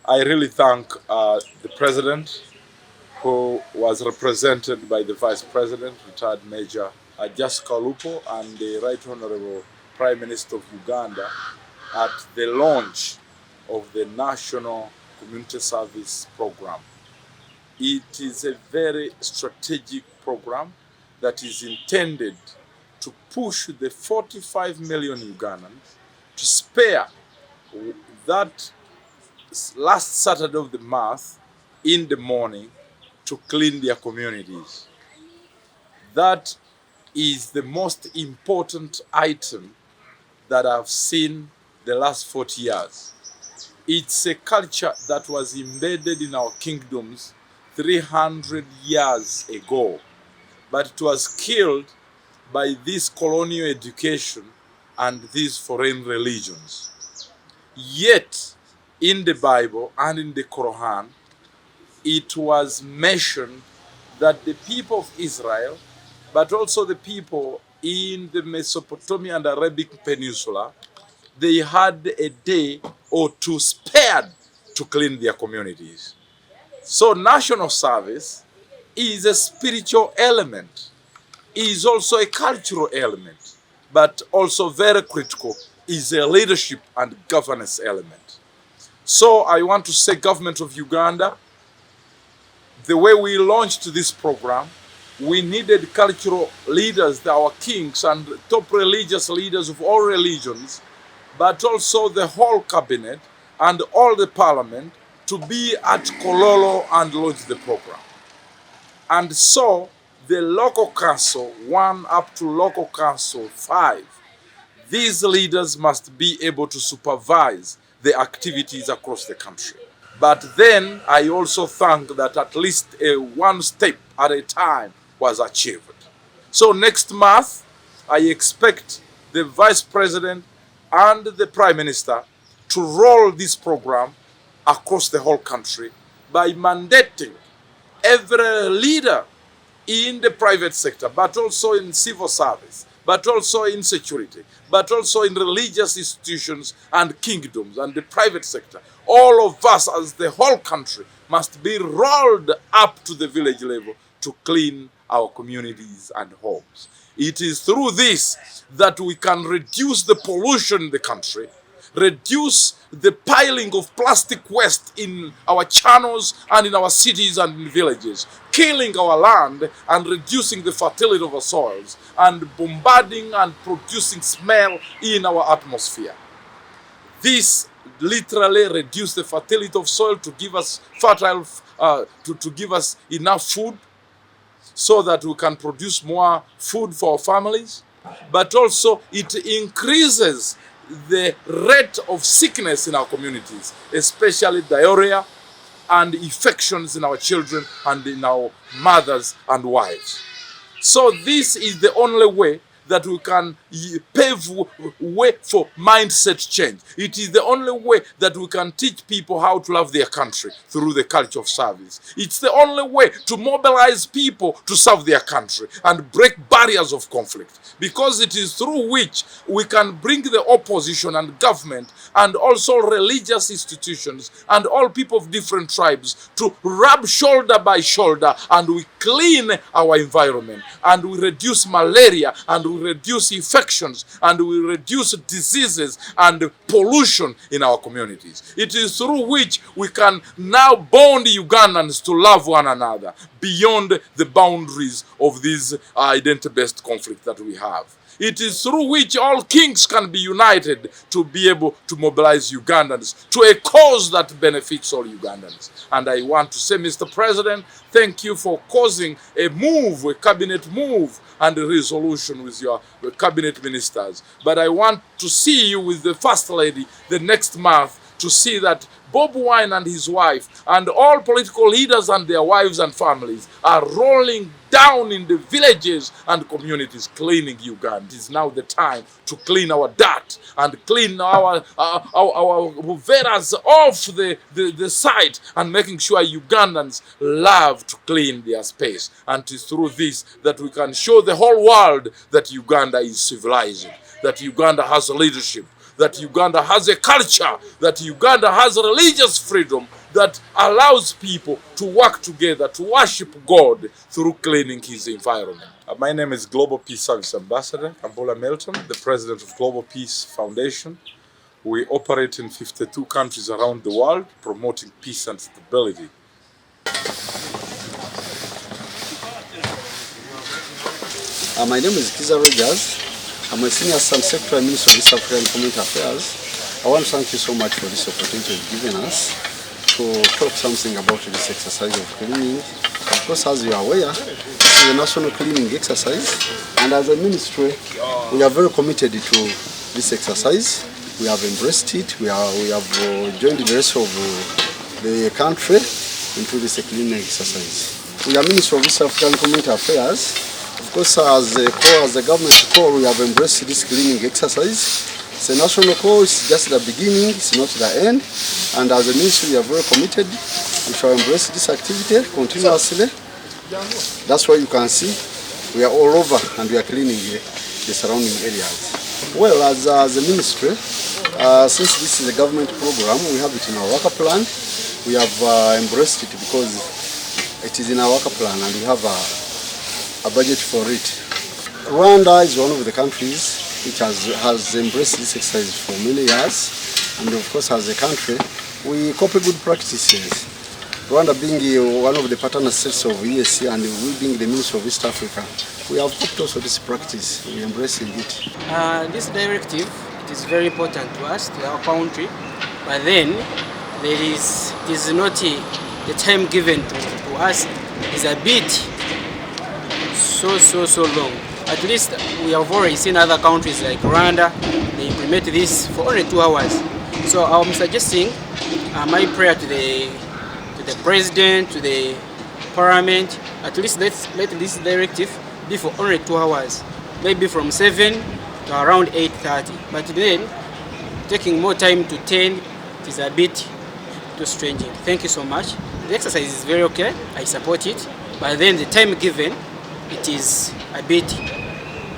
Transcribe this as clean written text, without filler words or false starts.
I really thank the President, who was represented by the Vice President, retired Major Jessica Lupo, and the Right Honorable Prime Minister of Uganda at the launch of the National Community Service Program. It is a very strategic program that is intended to push the 45 million Ugandans to spare that last Saturday of the month in the morning to clean their communities. That is the most important item that I've seen the last 40 years. It's a culture that was embedded in our kingdoms 300 years ago, but it was killed by this colonial education and these foreign religions. Yet, in the Bible and in the Quran, it was mentioned that the people of Israel, but also the people in the Mesopotamia and Arabic Peninsula, they had a day or two spared to clean their communities. So national service is a spiritual element, is also a cultural element, but also very critical is a leadership and governance element. So I want to say, government of Uganda, the way we launched this program, we needed cultural leaders, our kings and top religious leaders of all religions, but also the whole cabinet and all the parliament to be at Kololo and launch the program. And so the local council 1 up to local council 5, these leaders must be able to supervise the activities across the country. But then I also think that at least one step at a time was achieved. So next month, I expect the Vice President and the Prime Minister to roll this program across the whole country by mandating every leader in the private sector, but also in civil service, but also in security, but also in religious institutions and kingdoms and the private sector. All of us as the whole country must be rolled up to the village level to clean our communities and homes. It is through this that we can reduce the pollution in the country, reduce the piling of plastic waste in our channels and in our cities and in villages, killing our land and reducing the fertility of our soils, and bombarding and producing smell in our atmosphere. This literally reduces the fertility of soil to give us to give us enough food so that we can produce more food for our families, but also it increases the rate of sickness in our communities, especially diarrhea and infections in our children and in our mothers and wives. So this is the only way that we can pave way for mindset change. It is the only way that we can teach people how to love their country through the culture of service. It's the only way to mobilize people to serve their country and break barriers of conflict, because it is through which we can bring the opposition and government and also religious institutions and all people of different tribes to rub shoulder by shoulder, and we clean our environment and we reduce malaria and we reduce infections and we reduce diseases and pollution in our communities. It is through which we can now bond Ugandans to love one another beyond the boundaries of this identity-based conflict that we have. It is through which all kings can be united to be able to mobilize Ugandans to a cause that benefits all Ugandans. And I want to say, Mr. President, thank you for causing a move, a cabinet move and a resolution with your cabinet ministers. But I want to see you with the First Lady the next month to see that Bob Wine and his wife and all political leaders and their wives and families are rolling down in the villages and communities cleaning Uganda. It is now the time to clean our dirt and clean our veras off the site and making sure Ugandans love to clean their space. And it is through this that we can show the whole world that Uganda is civilized, that Uganda has leadership, that Uganda has a culture, that Uganda has religious freedom that allows people to work together, to worship God through cleaning his environment. My name is Global Peace Service Ambassador Kampala Milton, the President of Global Peace Foundation. We operate in 52 countries around the world, promoting peace and stability. My name is Kiza Rogers. I'm a Senior Assistant Secretary Minister of East African Community Affairs. I want to thank you so much for this opportunity you've given us to talk something about this exercise of cleaning. Of course, as you are aware, this is a national cleaning exercise, and as a ministry, we are very committed to this exercise. We have embraced it. We have joined the rest of the country into this cleaning exercise. We are Ministry of East African Community Affairs. Of course, as a government call, we have embraced this cleaning exercise. It's a national call, it's just the beginning, it's not the end. And as a ministry, we are very committed. We shall embrace this activity continuously. That's why you can see we are all over and we are cleaning the surrounding areas. Well, as a ministry, since this is a government program, we have it in our worker plan. We have embraced it because it is in our worker plan and we have a budget for it. Rwanda is one of the countries which has embraced this exercise for many years, and of course as a country we copy good practices. Rwanda being one of the partner states of EAC and we being the Ministry of East Africa, we have copied also this practice, we are embracing it. This directive, it is very important to us, to our country, but then it is not the time given to us is a bit so long. At least we have already seen other countries like Rwanda, they implement this for only 2 hours. So I'm suggesting my prayer to the president, to the parliament, at least let this directive be for only 2 hours, maybe from 7 to around 8:30. But then taking more time to 10 it is a bit too stringent. Thank you so much. The exercise is very okay, I support it, but then the time given, it is a bit